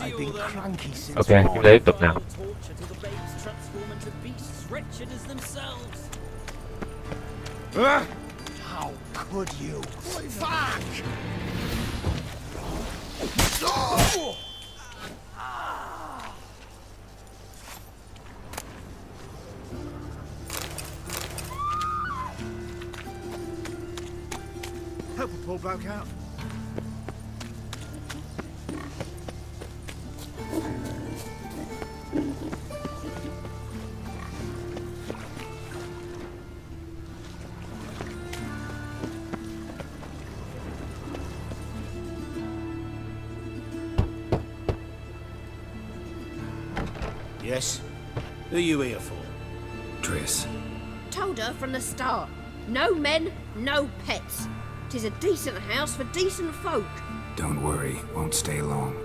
I've been cranky since Ok, chúng ta tiếp tục nào. How could you? Fuck! Help a poor bloke out. Yes? Who are you here for? Triss. Told her from the start. No men, no pets. 'Tis a decent house for decent folk. Don't worry, won't stay long.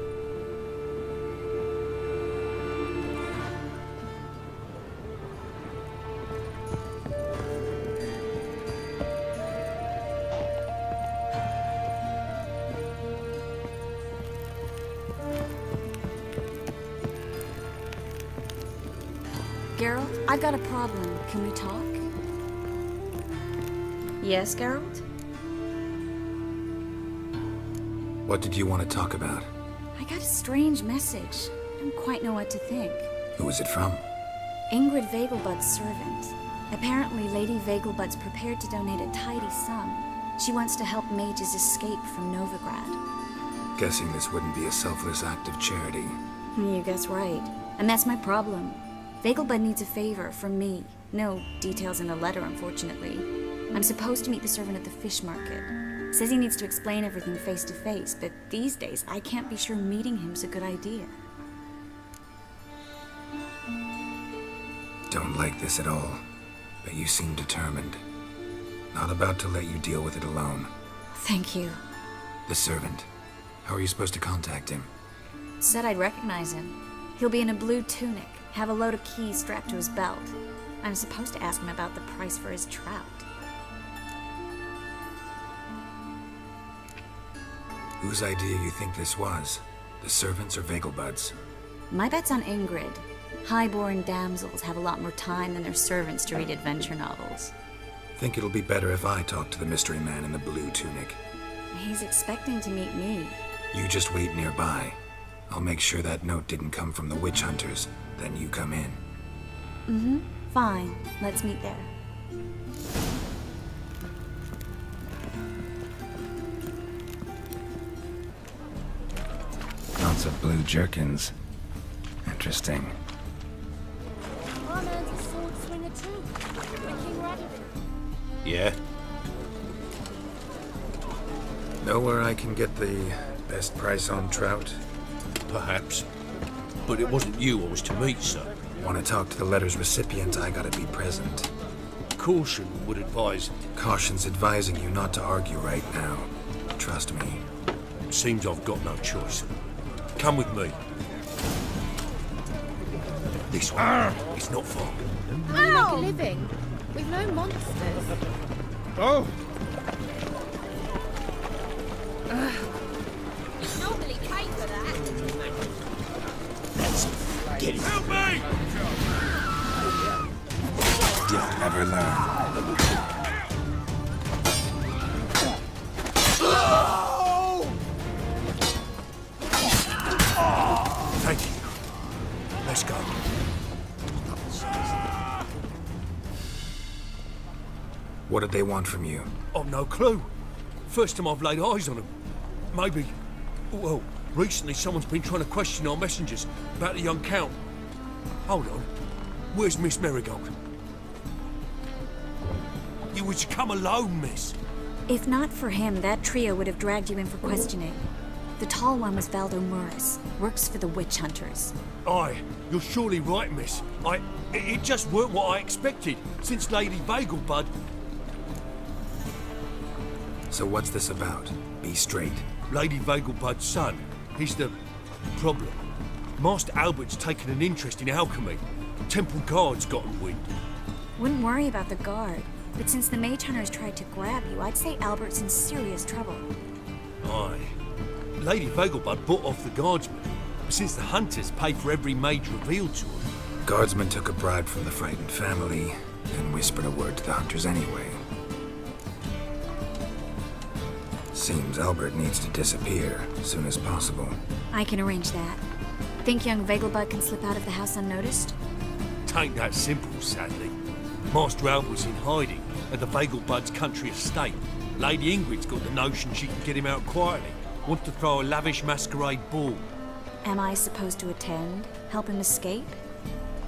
Geralt, I've got a problem. Can we talk? Yes, Geralt? What did you want to talk about? I got a strange message. I don't quite know what to think. Who was it from? Ingrid Vegelbud's servant. Apparently, Lady Vegelbud's prepared to donate a tidy sum. She wants to help mages escape from Novigrad. Guessing this wouldn't be a selfless act of charity. You guess right. And that's my problem. Vegelbud needs a favor from me. No details in the letter, unfortunately. I'm supposed to meet the servant at the fish market. Says he needs to explain everything face to face, but these days I can't be sure meeting him's a good idea. Don't like this at all, but you seem determined. Not about to let you deal with it alone. Thank you. The servant. How are you supposed to contact him? Said I'd recognize him. He'll be in a blue tunic, have a load of keys strapped to his belt. I'm supposed to ask him about the price for his trout. Whose idea you think this was? The servants or Vegelbud's? My bet's on Ingrid. High-born damsels have a lot more time than their servants to read adventure novels. Think it'll be better if I talk to the mystery man in the blue tunic. He's expecting to meet me. You just wait nearby. I'll make sure that note didn't come from the witch hunters. Then you come in. Mm-hmm. Fine. Let's meet there. Lots of blue jerkins. Interesting. Our man's a sword swinger too. The King Radivin. Yeah? Know where I can get the best price on trout? Perhaps. But it wasn't you I was to meet, sir. Want to talk to the letter's recipient, I gotta be present. Caution would advise. Caution's advising you not to argue right now. Trust me. Seems I've got no choice. Come with me. This one. It's not far. How do you make a living? We've no monsters. Oh! Normally pay for that. Get it. Help me! You'll never learn. Thank you. Let's go. What did they want from you? I've no clue. First time I've laid eyes on them. Maybe... Well, recently someone's been trying to question our messengers about the young Count. Hold on. Where's Miss Marigold? You was to come alone, miss. If not for him, that trio would have dragged you in for questioning. The tall one was Valdo Morris. Works for the witch hunters. Aye, you're surely right, miss. It just weren't what I expected, since Lady Vegelbud... So what's this about? Be straight. Lady Vegelbud's son. He's the problem. Master Albert's taken an interest in alchemy. Temple guards gotten wind. Wouldn't worry about the guard. But since the mage hunters tried to grab you, I'd say Albert's in serious trouble. Aye. Lady Vegelbud bought off the guardsman. Since the hunters pay for every maid revealed to them. Guardsmen took a bribe from the frightened family and whispered a word to the hunters anyway. Seems Albert needs to disappear as soon as possible. I can arrange that. Think young Vegelbud can slip out of the house unnoticed? Tain't that simple, sadly. Master Albert's in hiding at the Vegelbud's country estate. Lady Ingrid's got the notion she can get him out quietly. Wants to throw a lavish masquerade ball. Am I supposed to attend? Help him escape?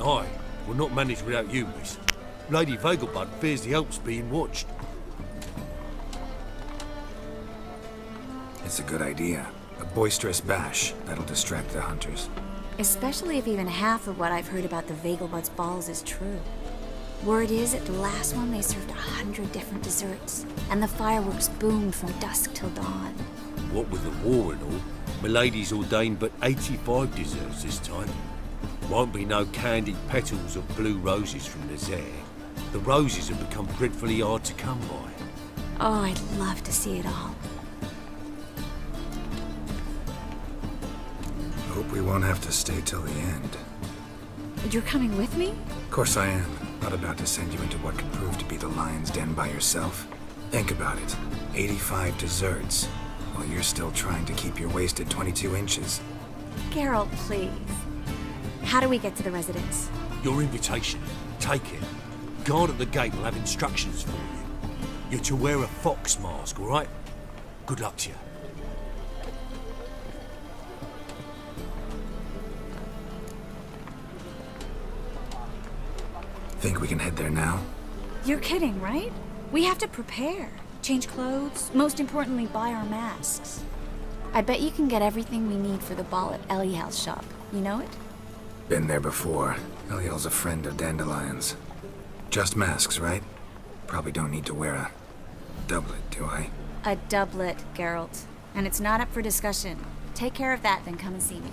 Aye, will not manage without you, miss. Lady Vegelbud fears the Alps being watched. It's a good idea. A boisterous bash that'll distract the hunters. Especially if even half of what I've heard about the Vegelbud's balls is true. Word is, at the last one they served 100 different desserts, and the fireworks boomed from dusk till dawn. What with the war and all, Milady's ordained but 85 desserts this time. Won't be no candied petals of blue roses from Nazaire. The roses have become dreadfully hard to come by. Oh, I'd love to see it all. Hope we won't have to stay till the end. You're coming with me? Of course I am. Not about to send you into what could prove to be the lion's den by yourself. Think about it. 85 desserts, while you're still trying to keep your waist at 22 inches. Geralt, please. How do we get to the residence? Your invitation. Take it. Guard at the gate will have instructions for you. You're to wear a fox mask, all right? Good luck to you. Think we can head there now? You're kidding, right? We have to prepare. Change clothes. Most importantly, buy our masks. I bet you can get everything we need for the ball at Eliel's shop. You know it? Been there before. Eliel's a friend of Dandelion's. Just masks, right? Probably don't need to wear a doublet, do I? A doublet, Geralt. And it's not up for discussion. Take care of that, then come and see me.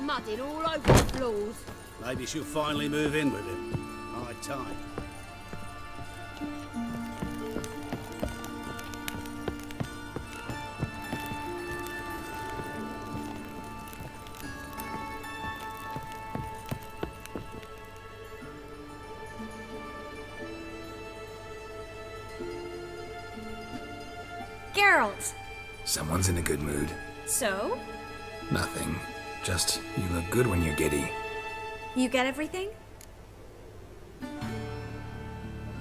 Mudding all over the floors. Maybe she'll finally move in with him. High time. Geralt! Someone's in a good mood. So? Nothing. Just, you look good when you're giddy. You get everything?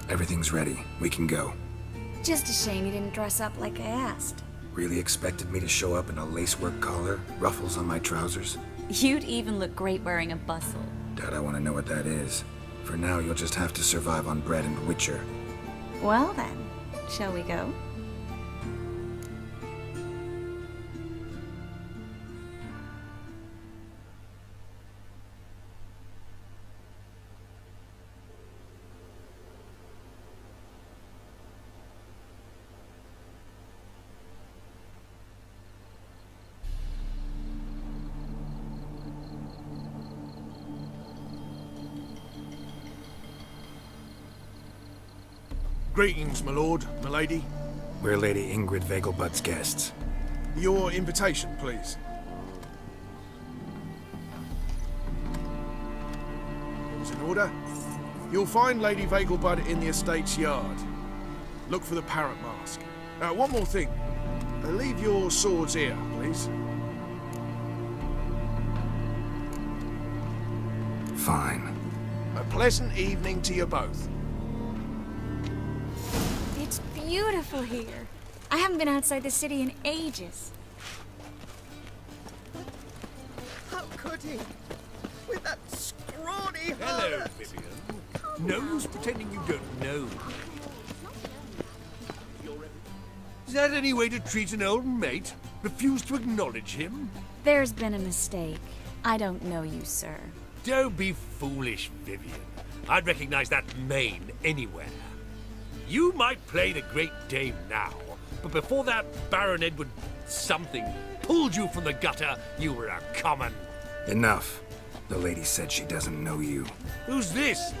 Everything's ready. We can go. Just a shame you didn't dress up like I asked. Really expected me to show up in a lacework collar, ruffles on my trousers? You'd even look great wearing a bustle. Doubt I want to know what that is. For now, you'll just have to survive on bread and Witcher. Well then, shall we go? Greetings, my lord, my lady. We're Lady Ingrid Vegelbud's guests. Your invitation, please. All's in order. You'll find Lady Vegelbud in the estate's yard. Look for the parrot mask. One more thing. Leave your swords here, please. Fine. A pleasant evening to you both. It's beautiful here. I haven't been outside the city in ages. How could he? With that scrawny Hello, heart. Vivian. No use pretending you don't know. Is that any way to treat an old mate? Refuse to acknowledge him? There's been a mistake. I don't know you, sir. Don't be foolish, Vivian. I'd recognize that mane anywhere. You might play the Great Dame now, but before that Baron Edward something pulled you from the gutter, you were a common. Enough. The lady said she doesn't know you. Who's this?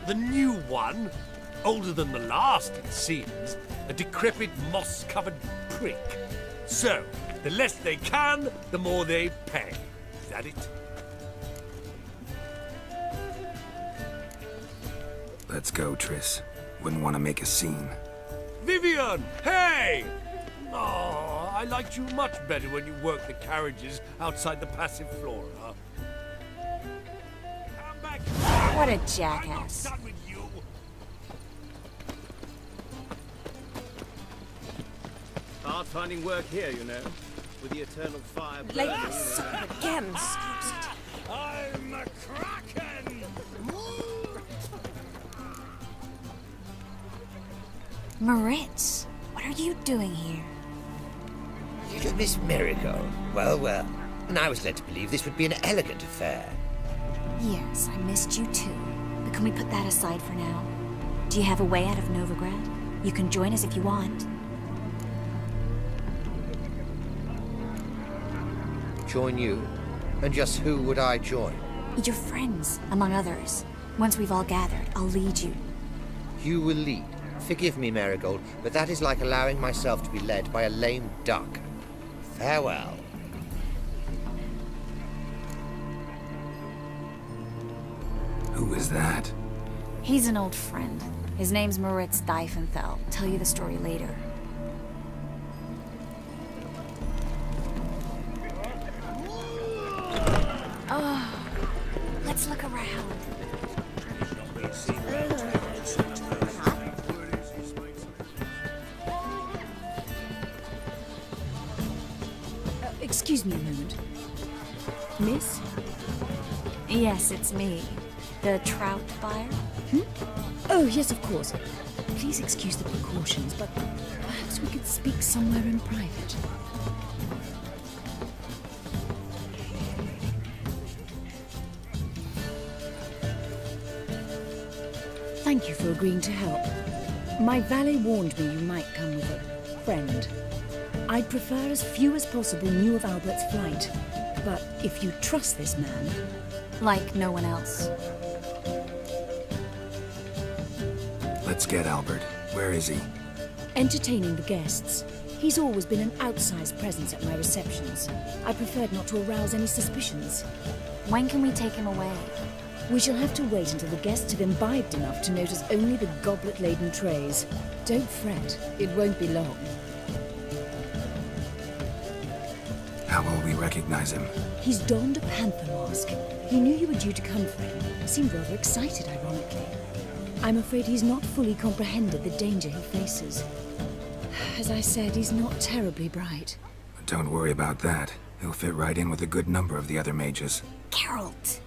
The new one, older than the last, it seems, a decrepit, moss-covered prick. So, the less they can, the more they pay. Is that it? Let's go, Triss. Wouldn't want to make a scene. Vivian! Hey! Oh, I liked you much better when you worked the carriages outside the passive flora. Come back. What a I'm not jackass. done with you. Hard finding work here, you know. With the eternal fire burning. Late supper again. Stops it. I'm a kraken! Moritz, what are you doing here? Little Miss Marigold. Well, well. And I was led to believe this would be an elegant affair. Yes, I missed you too. But can we put that aside for now? Do you have a way out of Novigrad? You can join us if you want. Join you? And just who would I join? Your friends, among others. Once we've all gathered, I'll lead you. You will lead. Forgive me, Marigold, but that is like allowing myself to be led by a lame duck. Farewell. Who is that? He's an old friend. His name's Moritz Diefenthal. Tell you the story later. Oh, let's look around. Excuse me a moment. Miss? Yes, it's me. The trout buyer? Oh, yes, of course. Please excuse the precautions, but perhaps we could speak somewhere in private. Thank you for agreeing to help. My valet warned me you might come with a friend. I'd prefer as few as possible knew of Albert's flight, but if you trust this man... Like no one else. Let's get Albert. Where is he? Entertaining the guests. He's always been an outsized presence at my receptions. I preferred not to arouse any suspicions. When can we take him away? We shall have to wait until the guests have imbibed enough to notice only the goblet-laden trays. Don't fret, it won't be long. How will we recognize him? He's donned a panther mask. He knew you were due to come for him. Seemed rather excited, ironically. I'm afraid he's not fully comprehended the danger he faces. As I said, he's not terribly bright. Don't worry about that. He'll fit right in with a good number of the other mages. Geralt!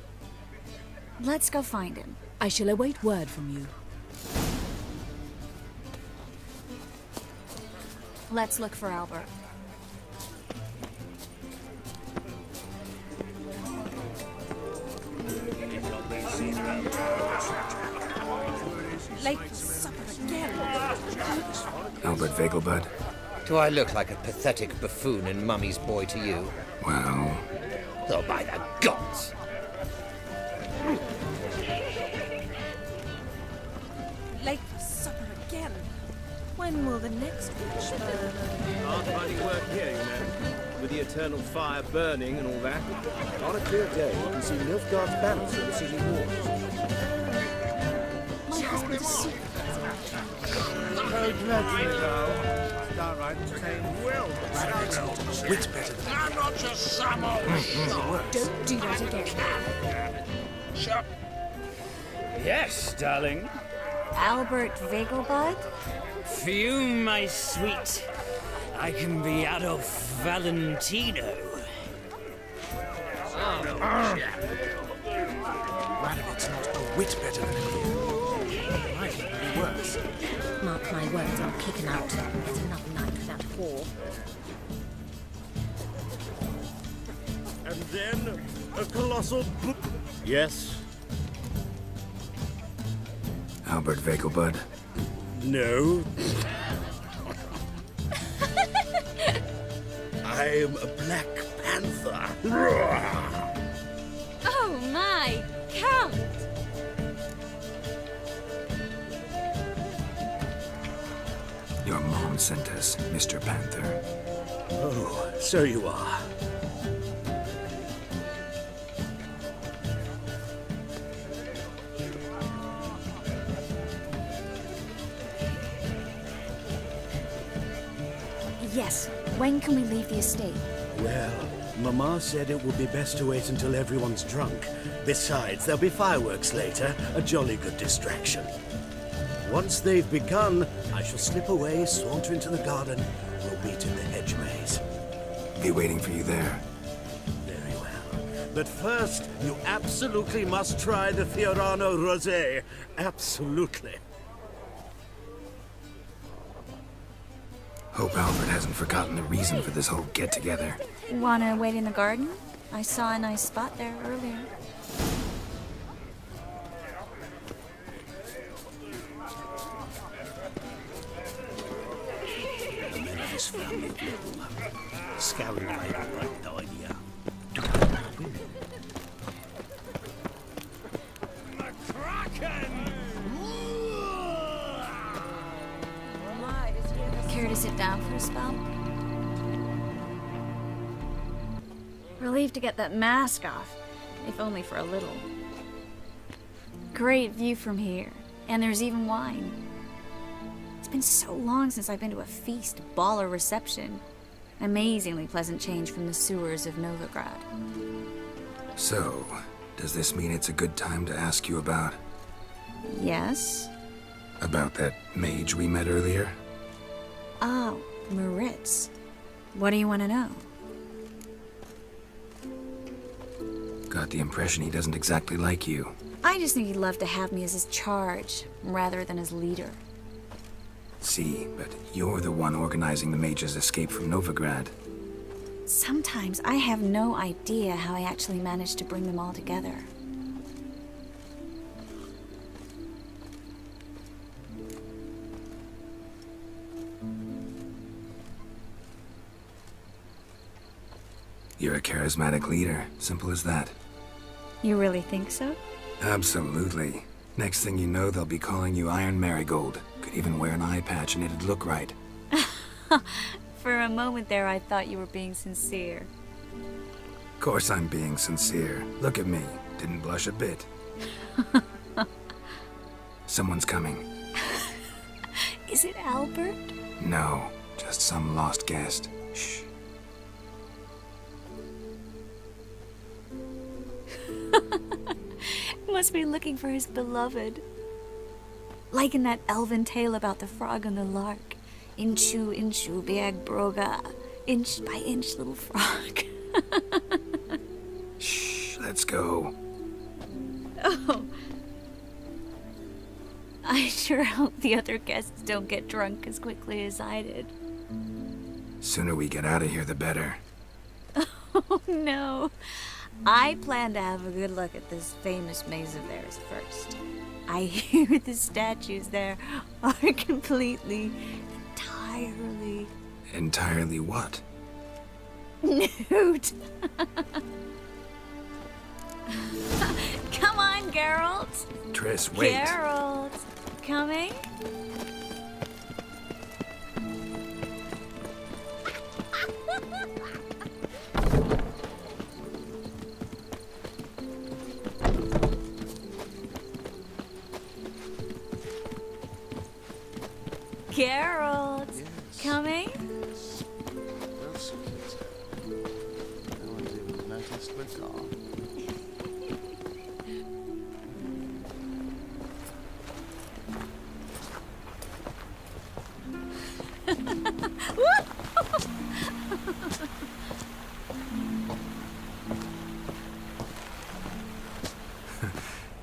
Let's go find him. I shall await word from you. Let's look for Albert. Late for supper again. Albert Vegelbud? Do I look like a pathetic buffoon and Mummy's boy to you? Well... Oh, by the gods! Late for supper again. When will the next witch burn? Hard finding work here, you know. With the eternal fire burning and all that. On a clear day, you can see Nilfgaard's banners through the city walls. My husband is sick. Oh, dreadfully though. Downright tame will. Wit's better than I'm not just some old Don't do that again. shop. Yes, darling. Albert Vegelbud? Fume, my sweet. I can be Adolf Valentino. Radovid's not a whit better than him. Might even be worse. Mark my words, I'll kick him out. There's another night with that whore. And then a colossal Yes? Albert Vegelbud? No. I'm a Black Panther. Oh my, Count! Your mom sent us, Mr. Panther. Oh, so you are. Yes. When can we leave the estate? Well, Mama said it would be best to wait until everyone's drunk. Besides, there'll be fireworks later, a jolly good distraction. Once they've begun, I shall slip away, saunter into the garden. We'll meet in the hedge maze. Be waiting for you there. Very well. But first, you absolutely must try the Fiorano Rosé. Absolutely. Hope Alfred hasn't forgotten the reason for this whole get-together. Wanna wait in the garden? I saw a nice spot there earlier. The men of this family will scour away the right idea. Care to sit down for a spell? Relieved to get that mask off, if only for a little. Great view from here, and there's even wine. It's been so long since I've been to a feast, ball, or reception. Amazingly pleasant change from the sewers of Novigrad. So, does this mean it's a good time to ask you about... Yes? about that mage we met earlier? Oh, Moritz. What do you want to know? Got the impression he doesn't exactly like you. I just think he'd love to have me as his charge, rather than his leader. See, but you're the one organizing the mage's escape from Novigrad. Sometimes I have no idea how I actually managed to bring them all together. You're a charismatic leader. Simple as that. You really think so? Absolutely. Next thing you know, they'll be calling you Iron Marigold. Could even wear an eye patch and it'd look right. For a moment there, I thought you were being sincere. Of course I'm being sincere. Look at me. Didn't blush a bit. Someone's coming. Is it Albert? No, just some lost guest. Shh. Must be looking for his beloved. Like in that elven tale about the frog and the lark. Inchu, inchu, biag broga. Inch by inch, little frog. Shh, let's go. Oh. I sure hope the other guests don't get drunk as quickly as I did. Sooner we get out of here, the better. Oh, no. I plan to have a good look at this famous maze of theirs first. I hear the statues there are completely, entirely... Entirely what? nude. Come on, Geralt. Triss, wait. Geralt, coming? Geralt, coming? Well, sweetheart. No one didn't notice we're gone.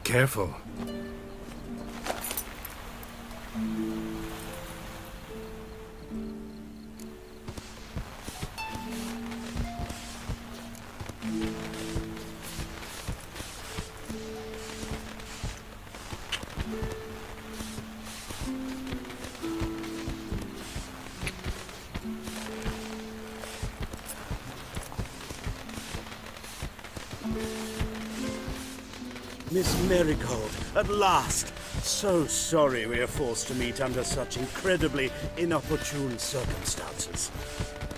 Careful. Miss Marigold, at last! So sorry we are forced to meet under such incredibly inopportune circumstances.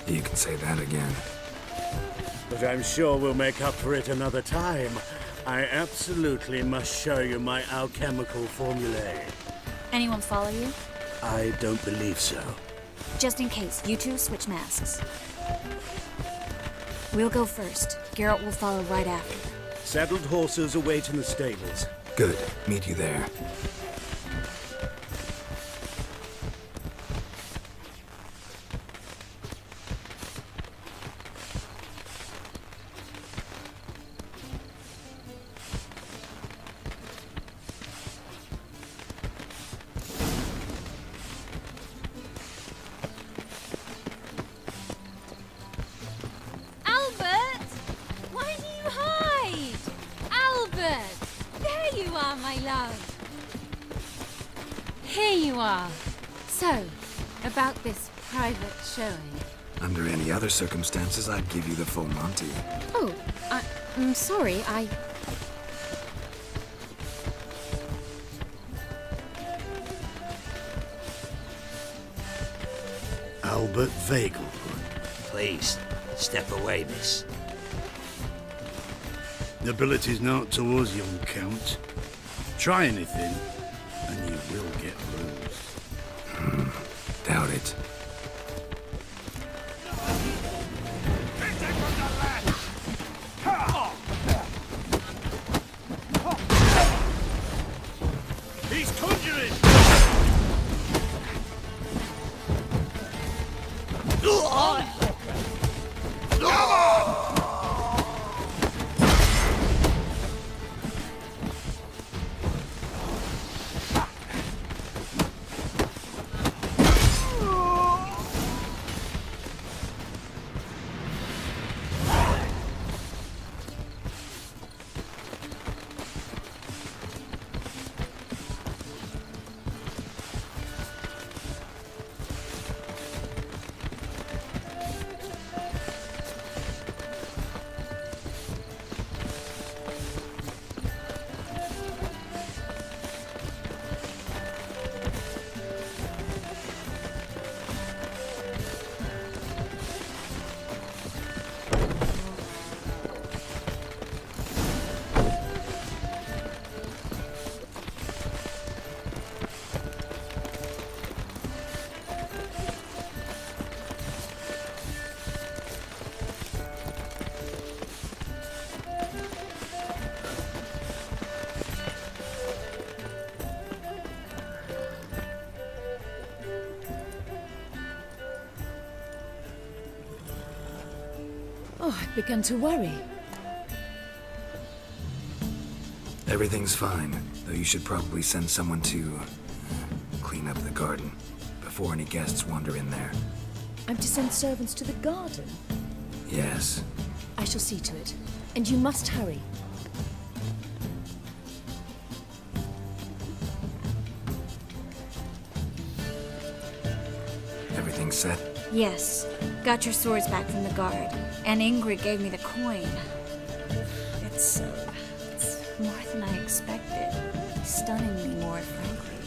You can say that again. But I'm sure we'll make up for it another time. I absolutely must show you my alchemical formulae. Anyone follow you? I don't believe so. Just in case, you two switch masks. We'll go first. Geralt will follow right after. Saddled horses await in the stables. Good. Meet you there. Albert! Why do you hide? Albert! There you are, my love. Here you are. So, about this private showing. Under any other circumstances, I'd give you the full Monty. Oh, I'm sorry, Albert Vagel. Please, step away, miss. Nobility's not towards young Count. Try anything, and you will get bruised. Doubt it. He's conjuring! Oh, I've begun to worry. Everything's fine, though you should probably send someone to clean up the garden before any guests wander in there. I'm to send servants to the garden. Yes. I shall see to it. And you must hurry. Everything set? Yes. Got your swords back from the guard. And Ingrid gave me the coin. It's more than I expected. Stunningly more, frankly.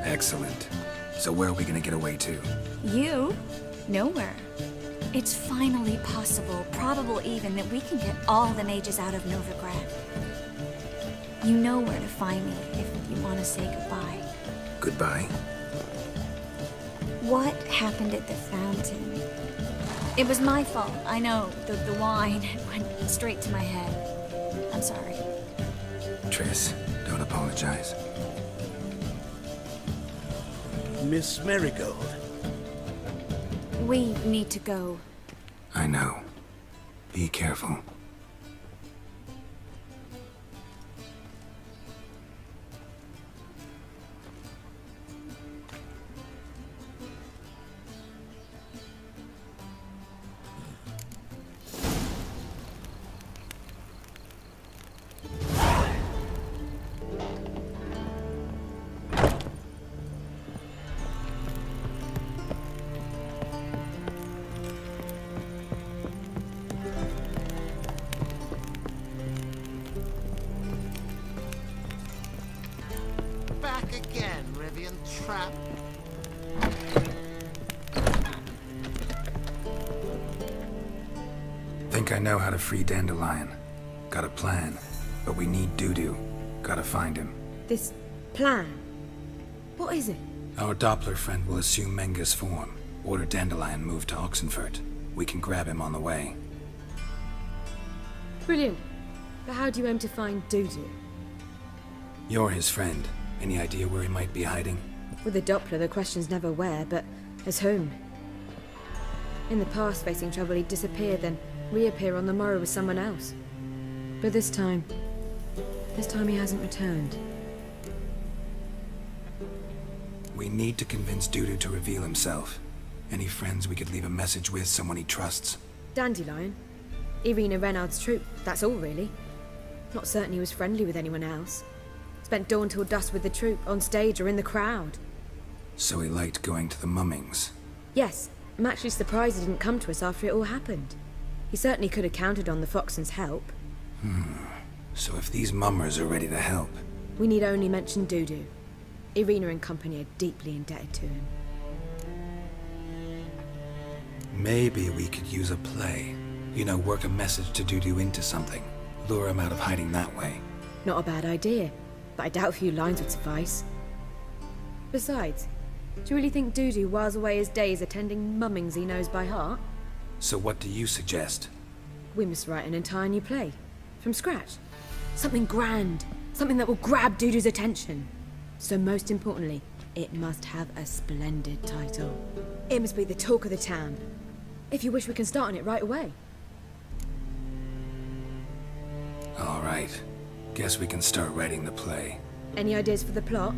Excellent. So where are we gonna get away to? You? Nowhere. It's finally possible, probable even, that we can get all the mages out of Novigrad. You know where to find me if you want to say goodbye. Goodbye? What happened at the fountain? It was my fault, I know. The wine went straight to my head. I'm sorry. Triss, don't apologize. Miss Marigold. We need to go. I know. Be careful. again, Rivian trap. Think I know how to free Dandelion. Got a plan, but we need Dudu. Gotta find him. This plan? What is it? Our Doppler friend will assume Menga's form. Order Dandelion moved to Oxenfurt. We can grab him on the way. Brilliant. But how do you aim to find Dudu? You're his friend. Any idea where he might be hiding? With the Doppler, the question's never where, but as whom. In the past, facing trouble, he'd disappear, then reappear on the morrow with someone else. But this time he hasn't returned. We need to convince Dudu to reveal himself. Any friends we could leave a message with, someone he trusts? Dandelion? Irina Renard's troop, that's all really. Not certain he was friendly with anyone else. Spent dawn till dusk with the troop, on stage or in the crowd. So he liked going to the mummings. Yes, I'm actually surprised he didn't come to us after it all happened. He certainly could have counted on the Foxen's help. So if these mummers are ready to help... We need only mention Dudu. Irina and company are deeply indebted to him. Maybe we could use a play. You know, work a message to Dudu into something. Lure him out of hiding that way. Not a bad idea, but I doubt a few lines would suffice. Besides, do you really think Dudu whiles away his days attending mummings he knows by heart? So what do you suggest? We must write an entire new play. From scratch. Something grand. Something that will grab Dudu's attention. So most importantly, it must have a splendid title. It must be the talk of the town. If you wish, we can start on it right away. All right. Guess we can start writing the play. Any ideas for the plot?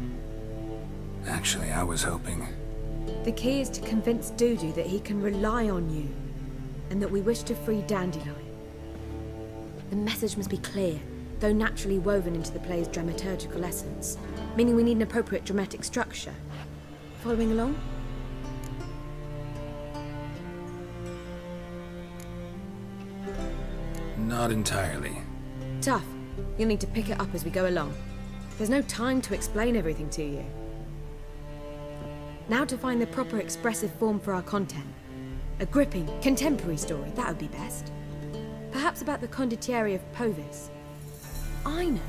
Actually, I was hoping... The key is to convince Dudu that he can rely on you, and that we wish to free Dandelion. The message must be clear, though naturally woven into the play's dramaturgical essence, meaning we need an appropriate dramatic structure. Following along? Not entirely. Tough. You'll need to pick it up as we go along. There's no time to explain everything to you. Now to find the proper expressive form for our content. A gripping, contemporary story, that would be best. Perhaps about the condottieri of Povis. I know.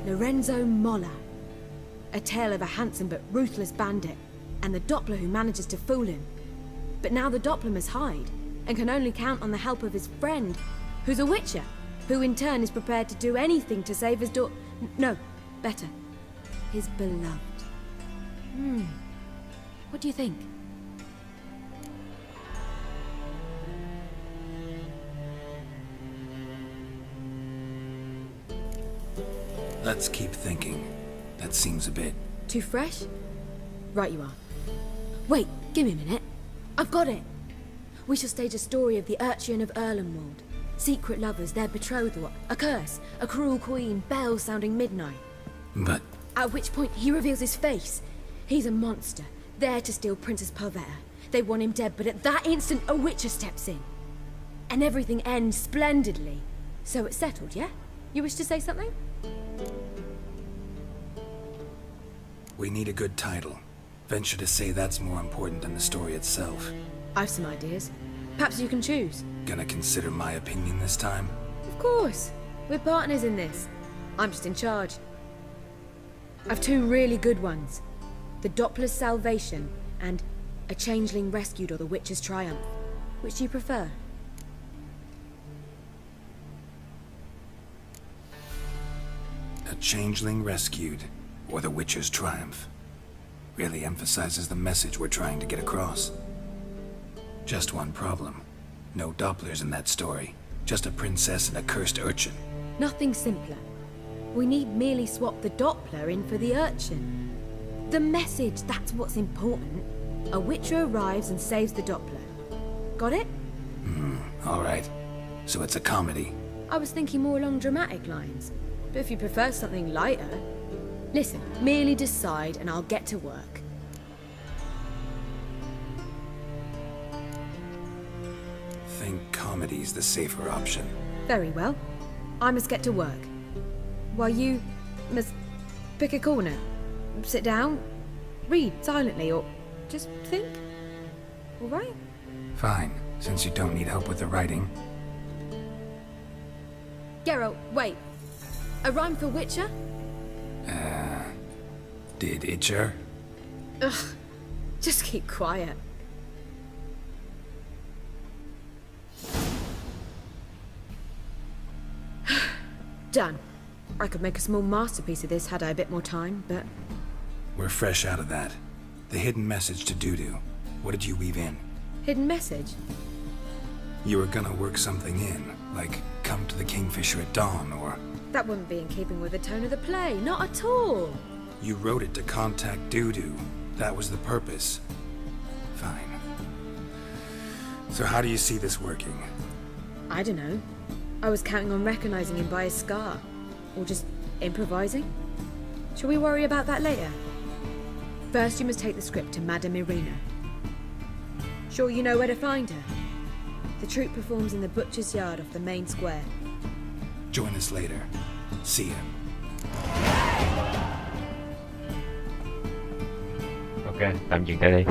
Lorenzo Molla. A tale of a handsome but ruthless bandit, and the Doppler who manages to fool him. But now the Doppler must hide, and can only count on the help of his friend, who's a witcher, who in turn is prepared to do anything to save his no, better, his beloved. What do you think? Let's keep thinking. That seems a bit... Too fresh? Right you are. Wait, give me a minute. I've got it! We shall stage a story of the Urchin of Erlenwald. Secret lovers, their betrothal, a curse, a cruel queen, bells sounding midnight. But... At which point he reveals his face. He's a monster, there to steal Princess Pavetta. They want him dead, but at that instant a witcher steps in. And everything ends splendidly. So it's settled, yeah? You wish to say something? We need a good title. Venture to say that's more important than the story itself. I've some ideas. Perhaps you can choose. Gonna consider my opinion this time? Of course. We're partners in this. I'm just in charge. I've two really good ones. The Doppler's Salvation and A Changeling Rescued or the Witcher's Triumph. Which do you prefer? A Changeling Rescued or the Witcher's Triumph. Really emphasizes the message we're trying to get across. Just one problem. No Dopplers in that story. Just a princess and a cursed urchin. Nothing simpler. We need merely swap the Doppler in for the urchin. The message, that's what's important. A witcher arrives and saves the Doppler. Got it? All right. So it's a comedy. I was thinking more along dramatic lines. But if you prefer something lighter... Listen, merely decide and I'll get to work. Think comedy's the safer option. Very well. I must get to work. While you must pick a corner. sit down, read silently, or just think. All right? Fine, since you don't need help with the writing. Geralt, wait. A rhyme for Witcher? Did Itcher? Ugh, just keep quiet. Done. I could make a small masterpiece of this had I a bit more time, but... We're fresh out of that. The hidden message to Dudu. What did you weave in? Hidden message? You were gonna work something in, like come to the Kingfisher at dawn, or... That wouldn't be in keeping with the tone of the play, not at all. You wrote it to contact Dudu. That was the purpose. Fine. So how do you see this working? I don't know. I was counting on recognizing him by his scar. Or just improvising. Shall we worry about that later? First you must take the script to Madame Irina. Sure you know where to find her? The troupe performs in the butcher's yard off the main square. Join us later. See ya. Ok, tạm dừng tại đây.